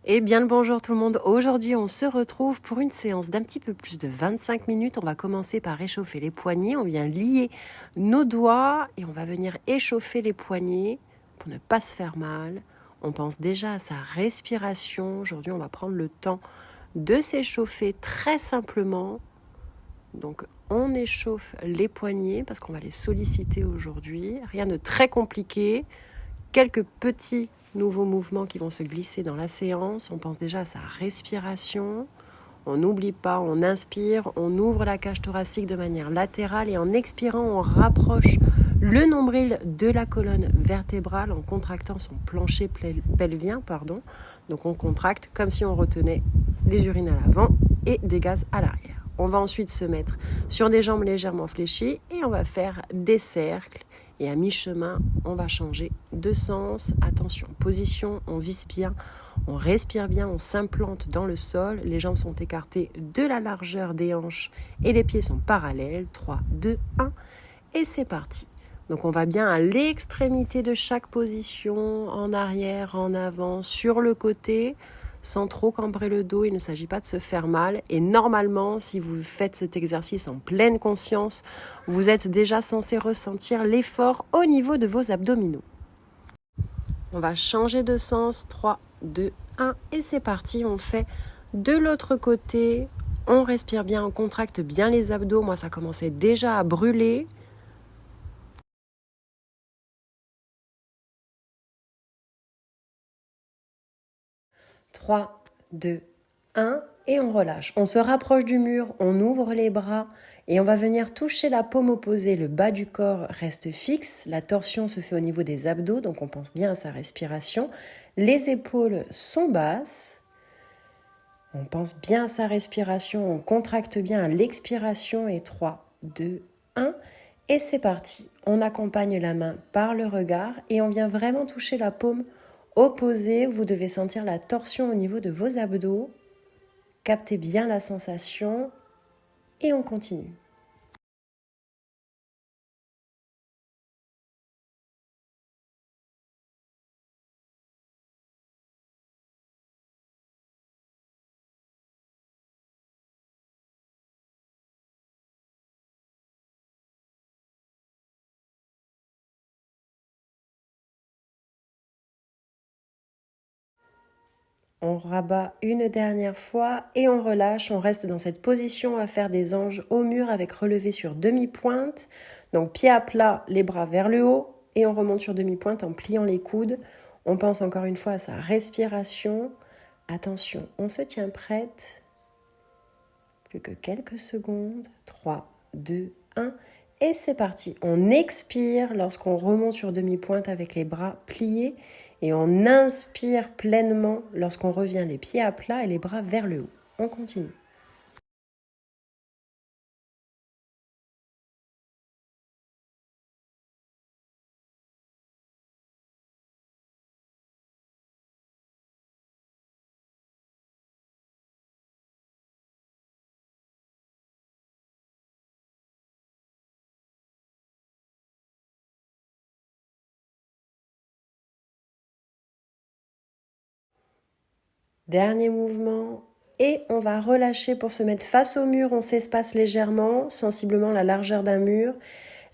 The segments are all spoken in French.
Eh bien le bonjour tout le monde, aujourd'hui on se retrouve pour une séance d'un petit peu plus de 25 minutes. On va commencer par réchauffer les poignets, on vient lier nos doigts et on va venir échauffer les poignets pour ne pas se faire mal. On pense déjà à sa respiration, aujourd'hui on va prendre le temps de s'échauffer très simplement. Donc on échauffe les poignets parce qu'on va les solliciter aujourd'hui, rien de très compliqué. Quelques petits nouveaux mouvements qui vont se glisser dans la séance. On pense déjà à sa respiration. On n'oublie pas, on inspire, on ouvre la cage thoracique de manière latérale et en expirant, on rapproche le nombril de la colonne vertébrale en contractant son plancher pelvien. Donc on contracte comme si on retenait les urines à l'avant et des gaz à l'arrière. On va ensuite se mettre sur des jambes légèrement fléchies et on va faire des cercles. Et à mi-chemin, on va changer de sens. Attention, position, on vise bien, on respire bien, on s'implante dans le sol. Les jambes sont écartées de la largeur des hanches et les pieds sont parallèles. 3, 2, 1 et c'est parti. Donc on va bien à l'extrémité de chaque position, en arrière, en avant, sur le côté, sans trop cambrer le dos. Il ne s'agit pas de se faire mal. Et normalement, si vous faites cet exercice en pleine conscience, vous êtes déjà censé ressentir l'effort au niveau de vos abdominaux. On va changer de sens. 3, 2, 1 et c'est parti. On fait de l'autre côté. On respire bien, on contracte bien les abdos. Moi, ça commençait déjà à brûler. « 3, 2, 1 et on relâche. On se rapproche du mur, on ouvre les bras et on va venir toucher la paume opposée. Le bas du corps reste fixe, la torsion se fait au niveau des abdos, donc on pense bien à sa respiration. Les épaules sont basses. On pense bien à sa respiration, on contracte bien à l'expiration et 3, 2, 1 et c'est parti. On accompagne la main par le regard et on vient vraiment toucher la paume opposée. Vous devez sentir la torsion au niveau de vos abdos. Captez bien la sensation et on continue. On rabat une dernière fois et on relâche. On reste dans cette position à faire des anges au mur avec relevé sur demi-pointe. Donc pied à plat, les bras vers le haut et on remonte sur demi-pointe en pliant les coudes. On pense encore une fois à sa respiration. Attention, on se tient prête. Plus que quelques secondes. 3, 2, 1 et c'est parti. On expire lorsqu'on remonte sur demi-pointe avec les bras pliés et on inspire pleinement lorsqu'on revient les pieds à plat et les bras vers le haut. On continue. Dernier mouvement et on va relâcher pour se mettre face au mur. On s'espace légèrement, sensiblement la largeur d'un mur.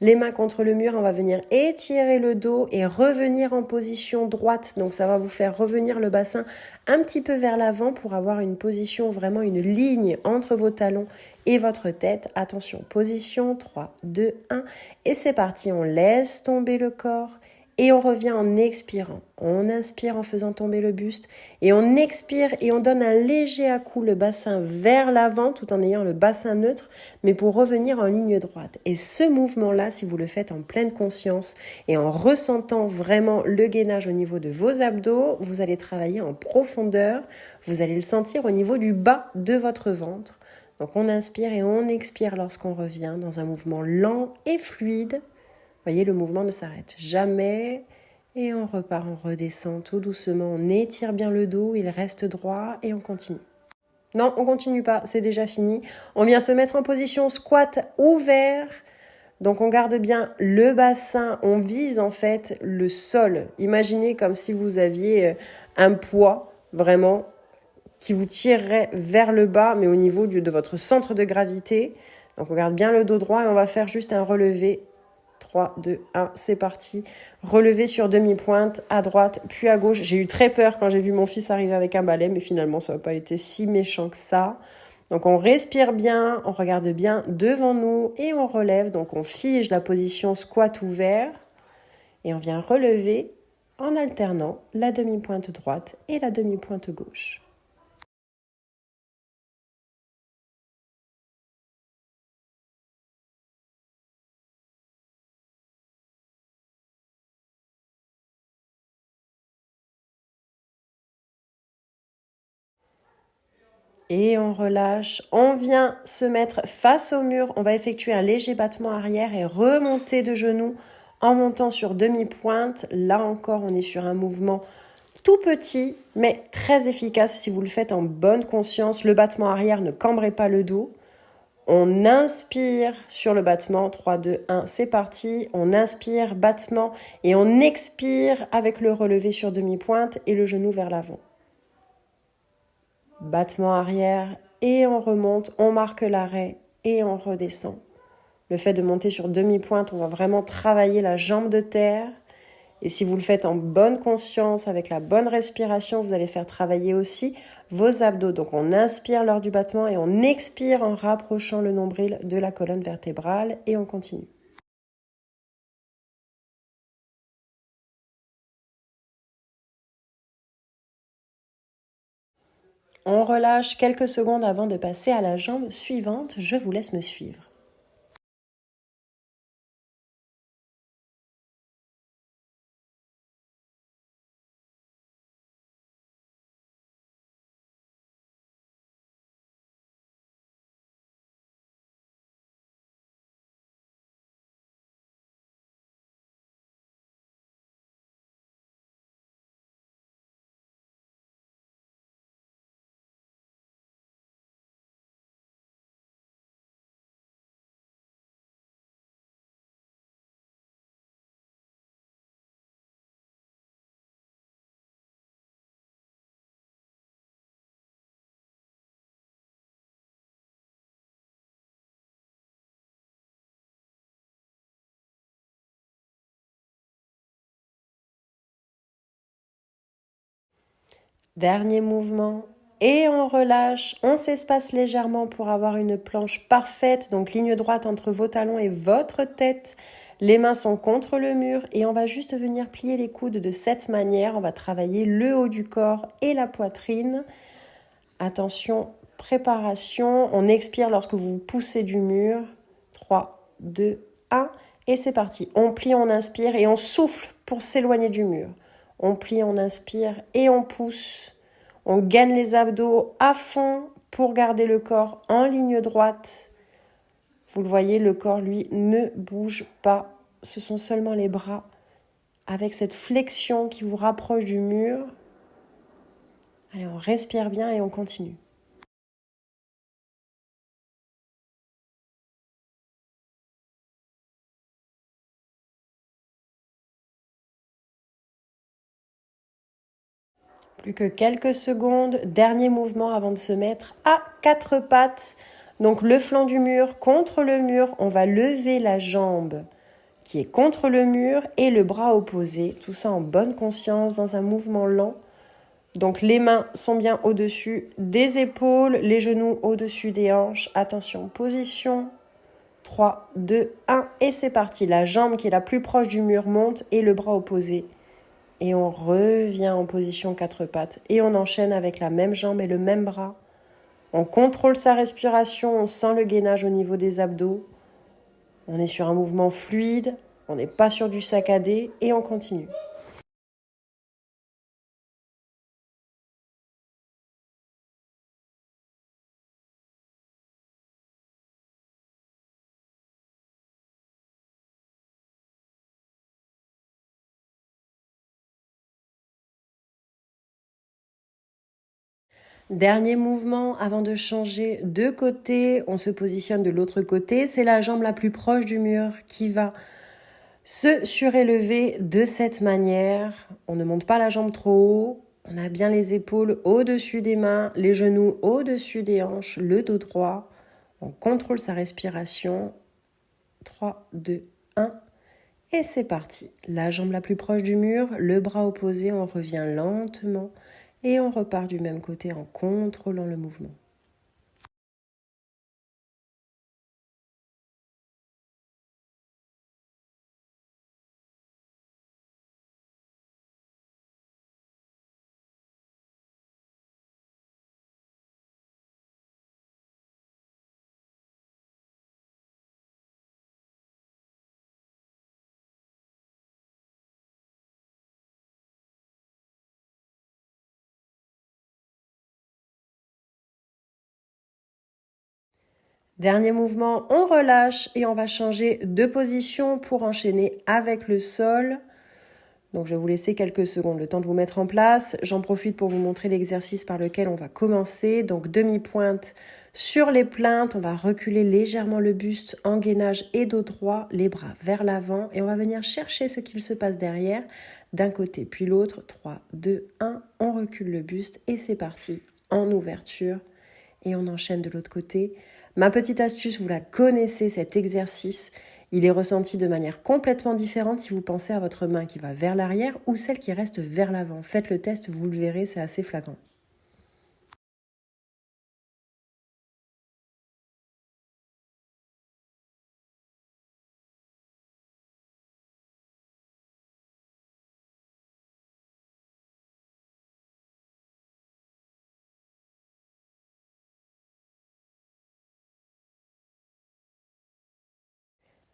Les mains contre le mur, on va venir étirer le dos et revenir en position droite. Donc ça va vous faire revenir le bassin un petit peu vers l'avant pour avoir une position, vraiment une ligne entre vos talons et votre tête. Attention, position 3, 2, 1 et c'est parti. On laisse tomber le corps. Et on revient en expirant. On inspire en faisant tomber le buste. Et on expire et on donne un léger à-coup le bassin vers l'avant tout en ayant le bassin neutre, mais pour revenir en ligne droite. Et ce mouvement-là, si vous le faites en pleine conscience et en ressentant vraiment le gainage au niveau de vos abdos, vous allez travailler en profondeur. Vous allez le sentir au niveau du bas de votre ventre. Donc on inspire et on expire lorsqu'on revient dans un mouvement lent et fluide. Voyez, le mouvement ne s'arrête jamais et on repart, on redescend tout doucement, on étire bien le dos, il reste droit et on continue. Non, on continue pas, c'est déjà fini. On vient se mettre en position squat ouvert. Donc on garde bien le bassin, on vise en fait le sol. Imaginez comme si vous aviez un poids vraiment qui vous tirerait vers le bas, mais au niveau de votre centre de gravité. Donc on garde bien le dos droit et on va faire juste un relevé. 3, 2, 1, c'est parti. Relevé sur demi-pointe, à droite, puis à gauche. J'ai eu très peur quand j'ai vu mon fils arriver avec un balai, mais finalement, ça n'a pas été si méchant que ça. Donc, on respire bien, on regarde bien devant nous et on relève. Donc, on fige la position squat ouvert et on vient relever en alternant la demi-pointe droite et la demi-pointe gauche. Et on relâche, on vient se mettre face au mur, on va effectuer un léger battement arrière et remonter de genoux en montant sur demi-pointe. Là encore, on est sur un mouvement tout petit, mais très efficace si vous le faites en bonne conscience. Le battement arrière, ne cambrez pas le dos. On inspire sur le battement, 3, 2, 1, c'est parti. On inspire, battement, et on expire avec le relevé sur demi-pointe et le genou vers l'avant. Battement arrière et on remonte, on marque l'arrêt et on redescend. Le fait de monter sur demi-pointe, on va vraiment travailler la jambe de terre. Et si vous le faites en bonne conscience, avec la bonne respiration, vous allez faire travailler aussi vos abdos. Donc on inspire lors du battement et on expire en rapprochant le nombril de la colonne vertébrale et on continue. On relâche quelques secondes avant de passer à la jambe suivante. Je vous laisse me suivre. Dernier mouvement et on relâche, on s'espace légèrement pour avoir une planche parfaite, donc ligne droite entre vos talons et votre tête. Les mains sont contre le mur et on va juste venir plier les coudes de cette manière. On va travailler le haut du corps et la poitrine. Attention, préparation, on expire lorsque vous poussez du mur. 3, 2, 1 et c'est parti. On plie, on inspire et on souffle pour s'éloigner du mur. On plie, on inspire et on pousse. On gaine les abdos à fond pour garder le corps en ligne droite. Vous le voyez, le corps, lui, ne bouge pas. Ce sont seulement les bras avec cette flexion qui vous rapproche du mur. Allez, on respire bien et on continue. Plus que quelques secondes, dernier mouvement avant de se mettre à quatre pattes. Donc le flanc du mur contre le mur, on va lever la jambe qui est contre le mur et le bras opposé. Tout ça en bonne conscience dans un mouvement lent. Donc les mains sont bien au-dessus des épaules, les genoux au-dessus des hanches. Attention, position. 3, 2, 1 et c'est parti. La jambe qui est la plus proche du mur monte et le bras opposé. Et on revient en position quatre pattes. Et on enchaîne avec la même jambe et le même bras. On contrôle sa respiration, on sent le gainage au niveau des abdos. On est sur un mouvement fluide, on n'est pas sur du saccadé et on continue. Dernier mouvement avant de changer de côté, on se positionne de l'autre côté. C'est la jambe la plus proche du mur qui va se surélever de cette manière. On ne monte pas la jambe trop haut. On a bien les épaules au-dessus des mains, les genoux au-dessus des hanches, le dos droit. On contrôle sa respiration. 3, 2, 1. Et c'est parti. La jambe la plus proche du mur, le bras opposé, on revient lentement et on repart du même côté en contrôlant le mouvement. Dernier mouvement, on relâche et on va changer de position pour enchaîner avec le sol. Donc je vais vous laisser quelques secondes, le temps de vous mettre en place. J'en profite pour vous montrer l'exercice par lequel on va commencer. Donc demi-pointe sur les plaintes, on va reculer légèrement le buste en gainage et dos droit, les bras vers l'avant et on va venir chercher ce qu'il se passe derrière, d'un côté puis l'autre. 3, 2, 1, on recule le buste et c'est parti en ouverture et on enchaîne de l'autre côté. Ma petite astuce, vous la connaissez, cet exercice, il est ressenti de manière complètement différente si vous pensez à votre main qui va vers l'arrière ou celle qui reste vers l'avant. Faites le test, vous le verrez, c'est assez flagrant.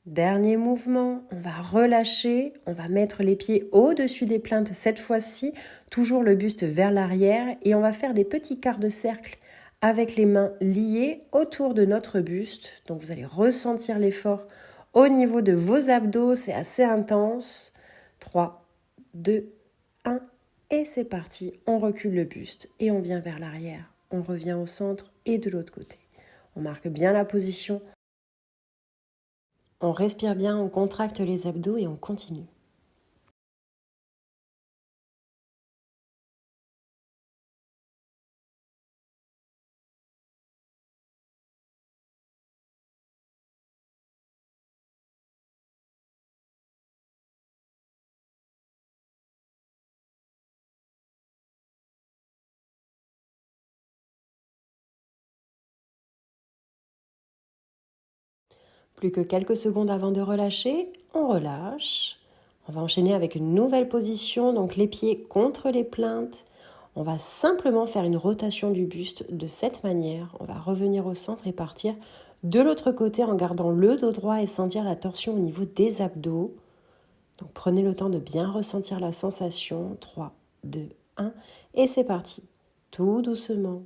Dernier mouvement, on va relâcher, on va mettre les pieds au-dessus des plaintes cette fois-ci, toujours le buste vers l'arrière et on va faire des petits quarts de cercle avec les mains liées autour de notre buste. Donc vous allez ressentir l'effort au niveau de vos abdos, c'est assez intense. 3, 2, 1 et c'est parti. On recule le buste et on vient vers l'arrière. On revient au centre et de l'autre côté. On marque bien la position. On respire bien, on contracte les abdos et on continue. Plus que quelques secondes avant de relâcher, on relâche. On va enchaîner avec une nouvelle position, donc les pieds contre les plaintes. On va simplement faire une rotation du buste de cette manière. On va revenir au centre et partir de l'autre côté en gardant le dos droit et sentir la torsion au niveau des abdos. Donc prenez le temps de bien ressentir la sensation. 3, 2, 1 et c'est parti. Tout doucement.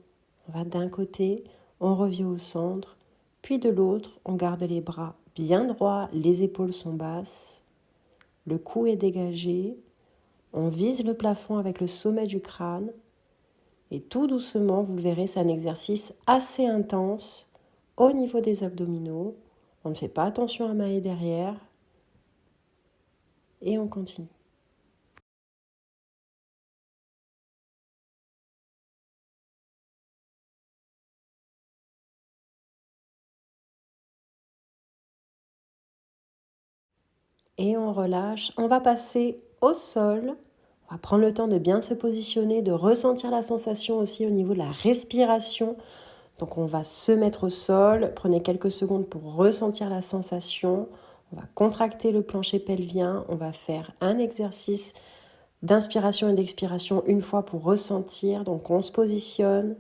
On va d'un côté, on revient au centre. Puis de l'autre, on garde les bras bien droits, les épaules sont basses, le cou est dégagé, on vise le plafond avec le sommet du crâne et tout doucement, vous le verrez, c'est un exercice assez intense au niveau des abdominaux. On ne fait pas attention à mailler derrière et on continue. Et on relâche. On va passer au sol. On va prendre le temps de bien se positionner, de ressentir la sensation aussi au niveau de la respiration. Donc on va se mettre au sol. Prenez quelques secondes pour ressentir la sensation. On va contracter le plancher pelvien. On va faire un exercice d'inspiration et d'expiration une fois pour ressentir. Donc on se positionne.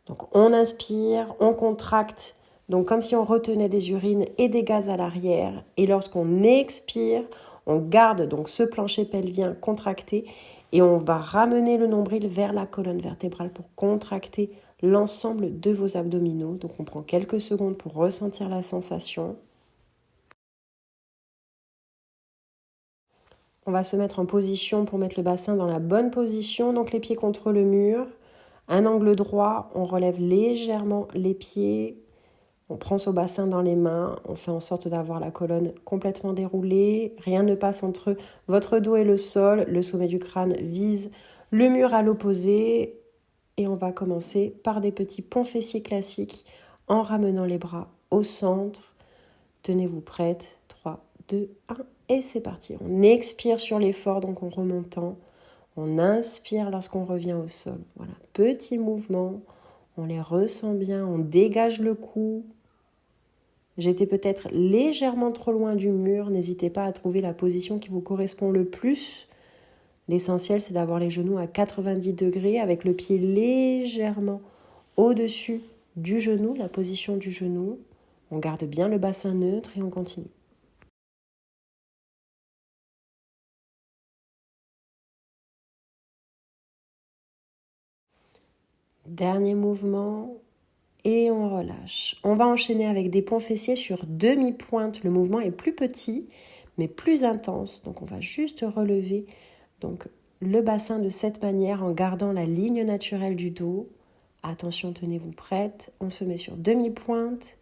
Donc on inspire, on contracte. Donc comme si on retenait des urines et des gaz à l'arrière. Et lorsqu'on expire, on garde donc ce plancher pelvien contracté et on va ramener le nombril vers la colonne vertébrale pour contracter l'ensemble de vos abdominaux. Donc on prend quelques secondes pour ressentir la sensation. On va se mettre en position pour mettre le bassin dans la bonne position. Donc les pieds contre le mur. Un angle droit, on relève légèrement les pieds. On prend son bassin dans les mains, on fait en sorte d'avoir la colonne complètement déroulée. Rien ne passe entre votre dos et le sol. Le sommet du crâne vise Le mur à l'opposé. Et on va commencer par des petits ponts fessiers classiques en ramenant les bras au centre. Tenez-vous prête. 3, 2, 1 et c'est parti. On expire sur l'effort, donc en remontant. On inspire lorsqu'on revient au sol. Voilà, petit mouvement. On les ressent bien. On dégage le cou. J'étais peut-être légèrement trop loin du mur. N'hésitez pas à trouver la position qui vous correspond le plus. L'essentiel, c'est d'avoir les genoux à 90 degrés avec le pied légèrement au-dessus du genou, la position du genou. On garde bien le bassin neutre et on continue. Dernier mouvement et on relâche. On va enchaîner avec des ponts fessiers sur demi-pointe. Le mouvement est plus petit mais plus intense. Donc on va juste relever le bassin de cette manière en gardant la ligne naturelle du dos. Attention, tenez-vous prête. On se met sur demi-pointe,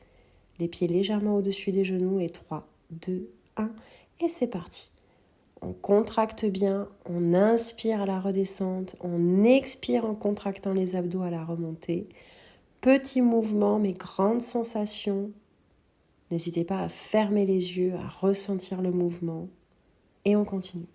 les pieds légèrement au-dessus des genoux et 3, 2, 1 et c'est parti. On contracte bien, on inspire à la redescente, on expire en contractant les abdos à la remontée. Petit mouvement mais grande sensation. N'hésitez pas à fermer les yeux, à ressentir le mouvement et on continue.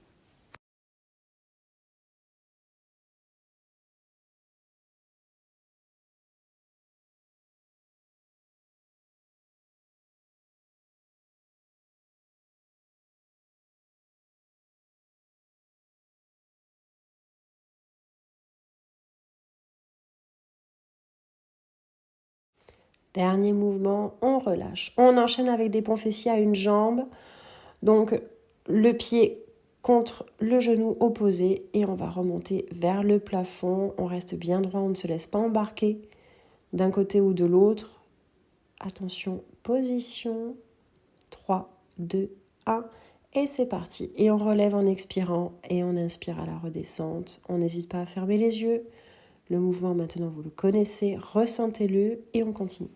Dernier mouvement, on relâche. On enchaîne avec des ponts fessiers à une jambe. Donc, le pied contre le genou opposé et on va remonter vers le plafond. On reste bien droit, on ne se laisse pas embarquer d'un côté ou de l'autre. Attention, position. 3, 2, 1 et c'est parti. Et on relève en expirant et on inspire à la redescente. On n'hésite pas à fermer les yeux. Le mouvement maintenant, vous le connaissez, ressentez-le et on continue.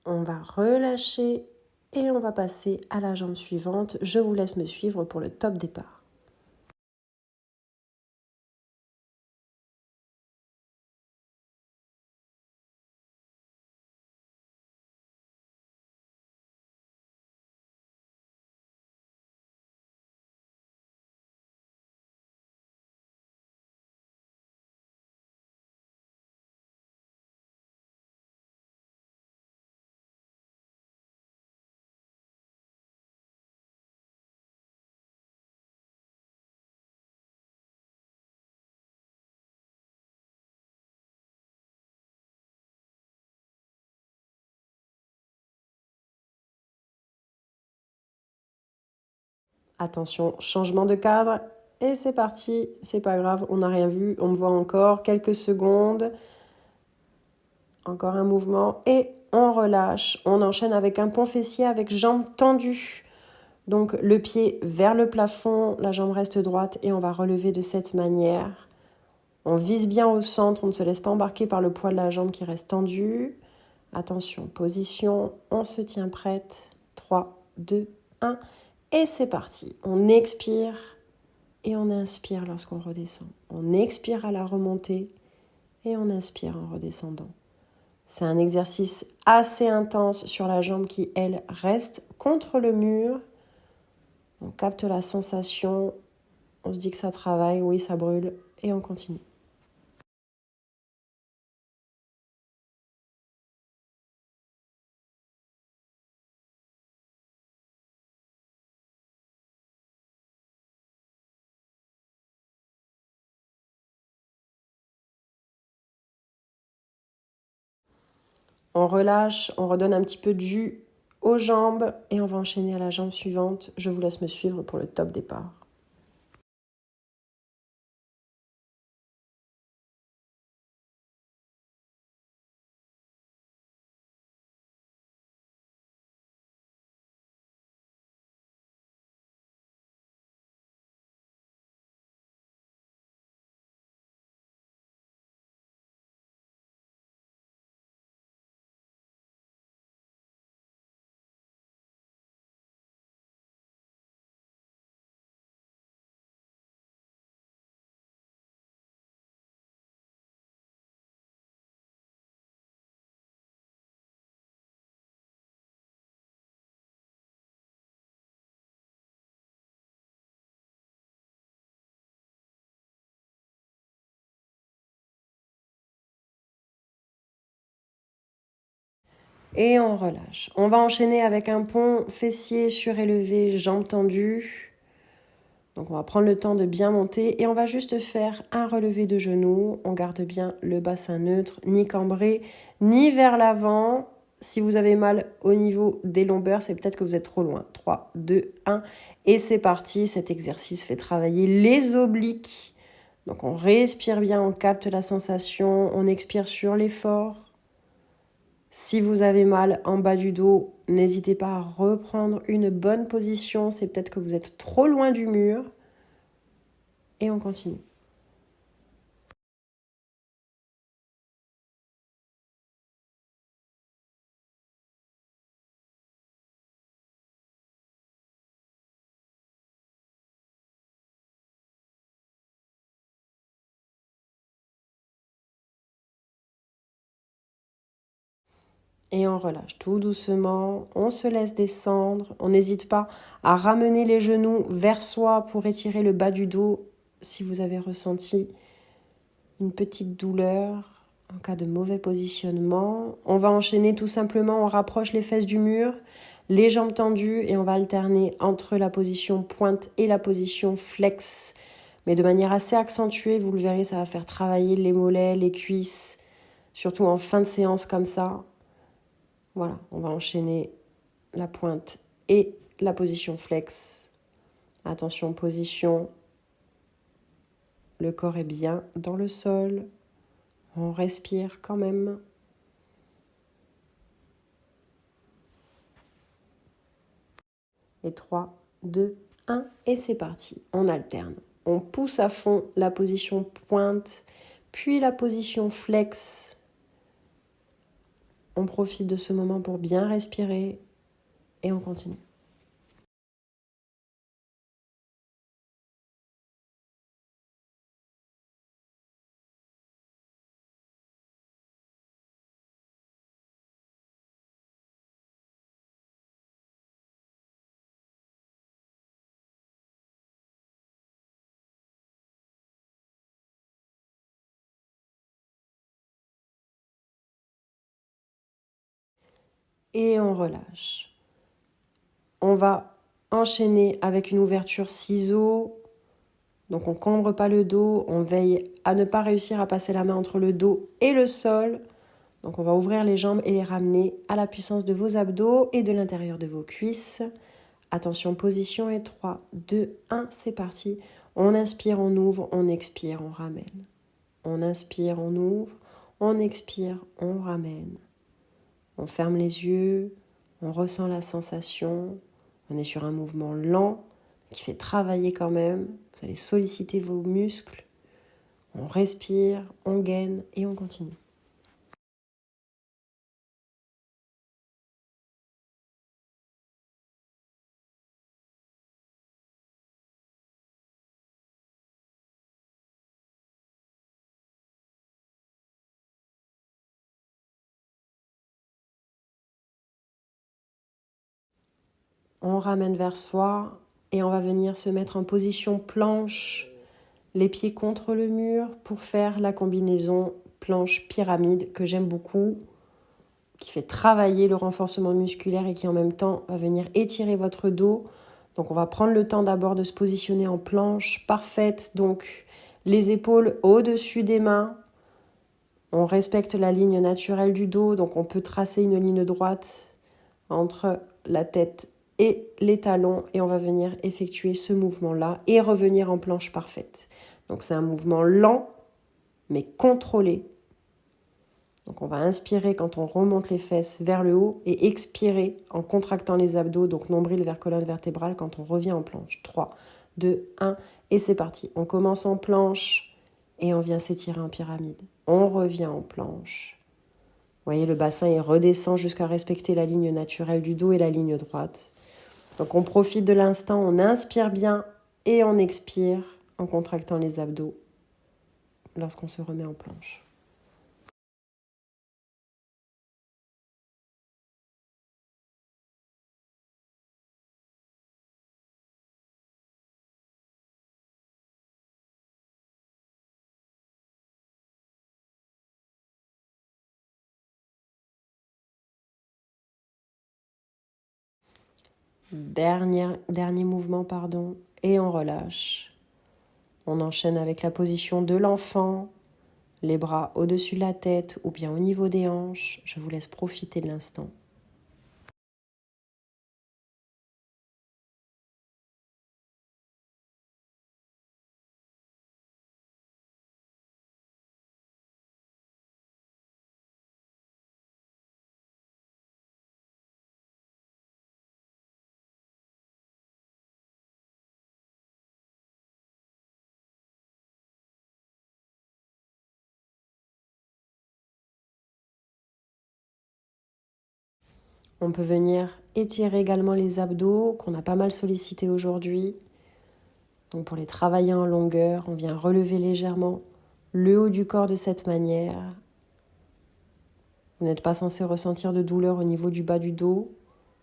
On va relâcher et on va passer à la jambe suivante. Je vous laisse me suivre pour le top départ. Attention, changement de cadre et c'est parti. C'est pas grave, on n'a rien vu, on me voit encore quelques secondes. Encore un mouvement et on relâche. On enchaîne avec un pont fessier avec jambes tendues. Donc le pied vers le plafond, la jambe reste droite et on va relever de cette manière. On vise bien au centre, on ne se laisse pas embarquer par le poids de la jambe qui reste tendue. Attention, position, on se tient prête. 3, 2, 1 et c'est parti. On expire et on inspire lorsqu'on redescend. On expire à la remontée et on inspire en redescendant. C'est un exercice assez intense sur la jambe qui, elle, reste contre le mur. On capte la sensation, on se dit que ça travaille, oui, ça brûle, et on continue. On relâche, on redonne un petit peu de jus aux jambes et on va enchaîner à la jambe suivante. Je vous laisse me suivre pour le top départ. Et on relâche. On va enchaîner avec un pont fessier surélevé, jambes tendues. Donc on va prendre le temps de bien monter et on va juste faire un relevé de genoux. On garde bien le bassin neutre, ni cambré, ni vers l'avant. Si vous avez mal au niveau des lombaires, c'est peut-être que vous êtes trop loin. 3, 2, 1 et c'est parti. Cet exercice fait travailler les obliques. Donc on respire bien, on capte la sensation, on expire sur l'effort. Si vous avez mal en bas du dos, n'hésitez pas à reprendre une bonne position. C'est peut-être que vous êtes trop loin du mur. Et on continue. Et on relâche tout doucement, on se laisse descendre, on n'hésite pas à ramener les genoux vers soi pour étirer le bas du dos si vous avez ressenti une petite douleur en cas de mauvais positionnement. On va enchaîner tout simplement, on rapproche les fesses du mur, les jambes tendues et on va alterner entre la position pointe et la position flex, mais de manière assez accentuée, vous le verrez, ça va faire travailler les mollets, les cuisses, surtout en fin de séance comme ça. Voilà, on va enchaîner la pointe et la position flex. Attention, position. Le corps est bien dans le sol. On respire quand même. Et 3, 2, 1 et c'est parti. On alterne. On pousse à fond la position pointe, puis la position flex. On profite de ce moment pour bien respirer et on continue. Et on relâche. On va enchaîner avec une ouverture ciseaux. Donc on ne cambre pas le dos, on veille à ne pas réussir à passer la main entre le dos et le sol. Donc on va ouvrir les jambes et les ramener à la puissance de vos abdos et de l'intérieur de vos cuisses. Attention, position et 3, 2, 1, c'est parti. On inspire, on ouvre, on expire, on ramène. On inspire, on ouvre, on expire, on ramène. On ferme les yeux, on ressent la sensation. On est sur un mouvement lent qui fait travailler quand même. Vous allez solliciter vos muscles. On respire, on gaine et on continue. On ramène vers soi et on va venir se mettre en position planche, les pieds contre le mur pour faire la combinaison planche-pyramide que j'aime beaucoup, qui fait travailler le renforcement musculaire et qui en même temps va venir étirer votre dos. Donc on va prendre le temps d'abord de se positionner en planche parfaite, donc les épaules au-dessus des mains. On respecte la ligne naturelle du dos, donc on peut tracer une ligne droite entre la tête et les talons et on va venir effectuer ce mouvement-là et revenir en planche parfaite. Donc c'est un mouvement lent mais contrôlé. Donc on va inspirer quand on remonte les fesses vers le haut et expirer en contractant les abdos, donc nombril vers colonne vertébrale quand on revient en planche. 3, 2, 1 et c'est parti. On commence en planche et on vient s'étirer en pyramide. On revient en planche. Vous voyez, le bassin il redescend jusqu'à respecter la ligne naturelle du dos et la ligne droite. Donc on profite de l'instant, on inspire bien et on expire en contractant les abdos lorsqu'on se remet en planche. Dernier mouvement, pardon. Et on relâche. On enchaîne avec la position de l'enfant. Les bras au-dessus de la tête ou bien au niveau des hanches. Je vous laisse profiter de l'instant. On peut venir étirer également les abdos qu'on a pas mal sollicités aujourd'hui. Donc pour les travailler en longueur, on vient relever légèrement le haut du corps de cette manière. Vous n'êtes pas censé ressentir de douleur au niveau du bas du dos.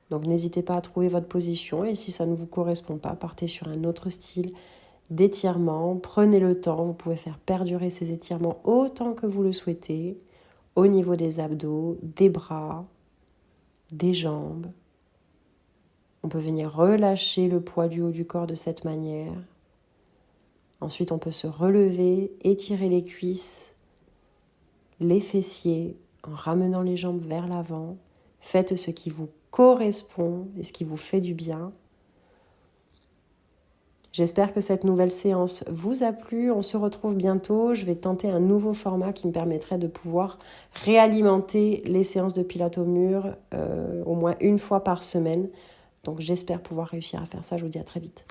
Donc n'hésitez pas à trouver votre position et si ça ne vous correspond pas, partez sur un autre style d'étirement. Prenez le temps, vous pouvez faire perdurer ces étirements autant que vous le souhaitez au niveau des abdos, des bras, des jambes. On peut venir relâcher le poids du haut du corps de cette manière. Ensuite, on peut se relever, étirer les cuisses, les fessiers, en ramenant les jambes vers l'avant. Faites ce qui vous correspond et ce qui vous fait du bien. J'espère que cette nouvelle séance vous a plu. On se retrouve bientôt. Je vais tenter un nouveau format qui me permettrait de pouvoir réalimenter les séances de pilates au mur au moins une fois par semaine. Donc j'espère pouvoir réussir à faire ça. Je vous dis à très vite.